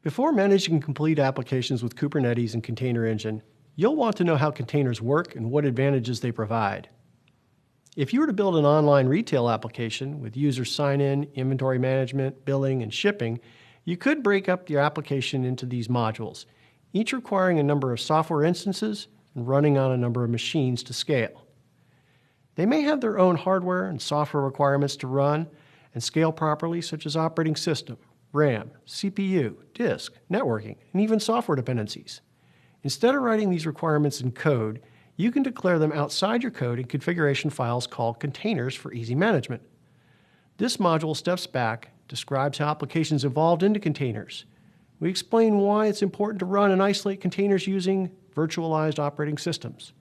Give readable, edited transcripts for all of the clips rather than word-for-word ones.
Before managing complete applications with Kubernetes and Container Engine, you'll want to know how containers work and what advantages they provide. If you were to build an online retail application with user sign-in, inventory management, billing, and shipping, you could break up your application into these modules, each requiring a number of software instances and running on a number of machines to scale. They may have their own hardware and software requirements to run and scale properly, such as operating system, RAM, CPU, disk, networking, and even software dependencies. Instead of writing these requirements in code, you can declare them outside your code in configuration files called containers for easy management. This module steps back, describes how applications evolved into containers. We explain why it's important to run and isolate containers using virtualized operating systems.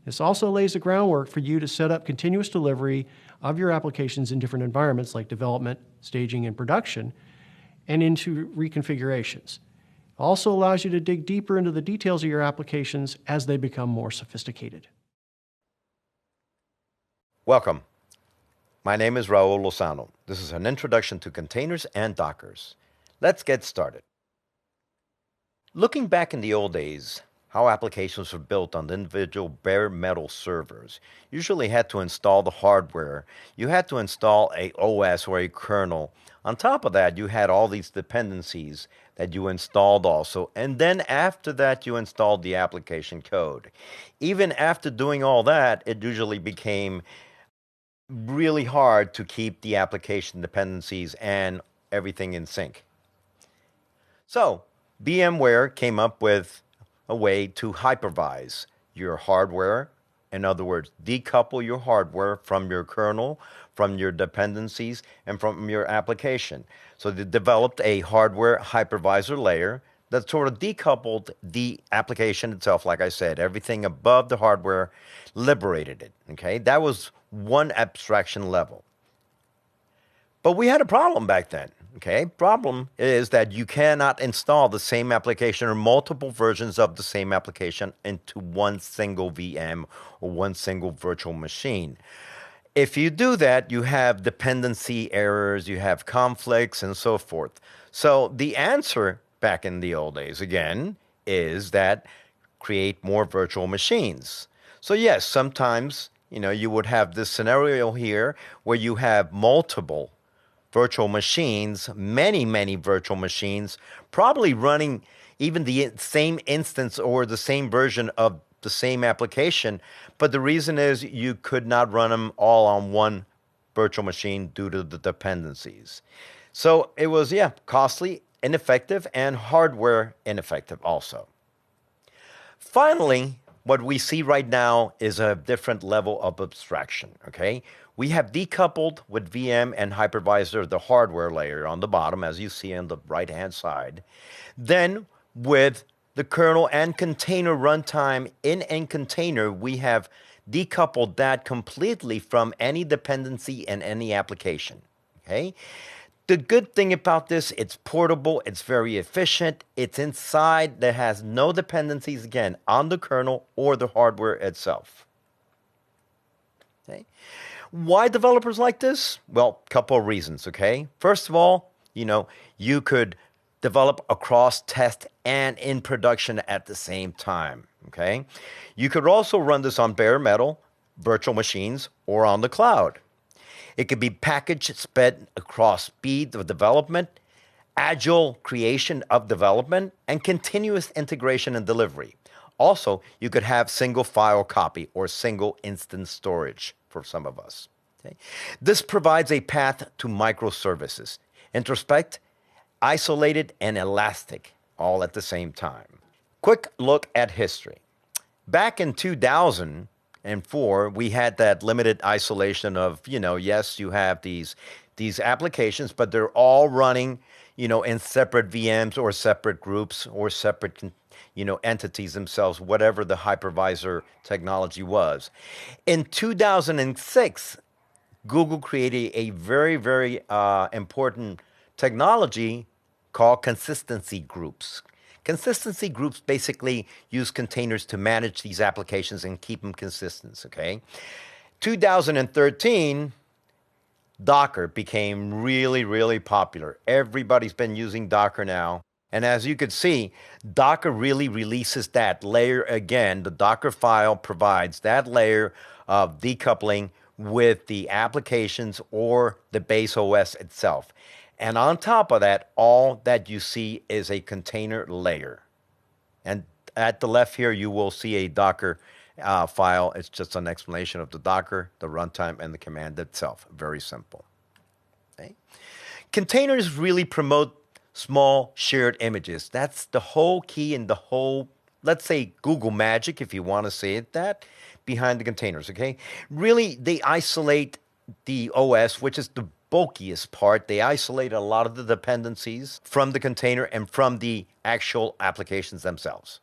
This also lays the groundwork for you to set up continuous delivery of your applications in different environments like development, staging, and production, and into reconfigurations. It also allows you to dig deeper into the details of your applications as they become more sophisticated. Welcome. My name is Raul Lozano. This is an introduction to containers and Dockers. Let's get started. Looking back in the old days, how applications were built on the individual bare metal servers. You usually had to install the hardware. You had to install a OS or a kernel. On top of that, you had all these dependencies that you installed also. And then after that, you installed the application code. Even after doing all that, it usually became really hard to keep the application dependencies and everything in sync. So VMware came up with a way to hypervise your hardware. In other words, decouple your hardware from your kernel, from your dependencies, and from your application. So they developed a hardware hypervisor layer that sort of decoupled the application itself, like I said, everything above the hardware, liberated it, okay? That was one abstraction level. But we had a problem back then, okay? Problem is that you cannot install the same application or multiple versions of the same application into one single VM or one single virtual machine. If you do that, you have dependency errors, you have conflicts, and so forth. So the answer back in the old days, again, is that create more virtual machines. So yes, sometimes, you would have this scenario here where you have multiple virtual machines, many virtual machines, probably running even the same instance or the same version of the same application. But the reason is you could not run them all on one virtual machine due to the dependencies. So it was, costly, ineffective, and hardware ineffective also. Finally, what we see right now is a different level of abstraction, okay? We have decoupled with VM and hypervisor the hardware layer on the bottom, as you see on the right-hand side. Then with the kernel and container runtime in container, we have decoupled that completely from any dependency and any application, okay? The good thing about this, it's portable, it's very efficient, it's inside, that has no dependencies, again, on the kernel or the hardware itself. Okay. Why developers like this? Well, a couple of reasons, okay? First of all, you could develop across test and in production at the same time, okay? You could also run this on bare metal, virtual machines, or on the cloud. It could be packaged, sped across speed of development, agile creation of development, and continuous integration and delivery. Also, you could have single file copy or single instance storage for some of us. Okay? This provides a path to microservices, introspect, isolated, and elastic, all at the same time. Quick look at history. Back in 2004, we had that limited isolation of, yes, you have these applications, but they're all running, in separate VMs or separate groups or separate, entities themselves, whatever the hypervisor technology was. In 2006, Google created a very important technology called consistency groups. Consistency groups basically use containers to manage these applications and keep them consistent, okay? 2013, Docker became really popular. Everybody's been using Docker now. And as you can see, Docker really releases that layer again. The Docker file provides that layer of decoupling with the applications or the base OS itself. And on top of that, all that you see is a container layer. And at the left here, you will see a Docker file. It's just an explanation of the Docker, the runtime, and the command itself. Very simple. Okay. Containers really promote small shared images. That's the whole key and the whole, let's say, Google magic, if you want to say it that, behind the containers, okay? Really, they isolate the OS, which is the bulkiest part. They isolate a lot of the dependencies from the container and from the actual applications themselves.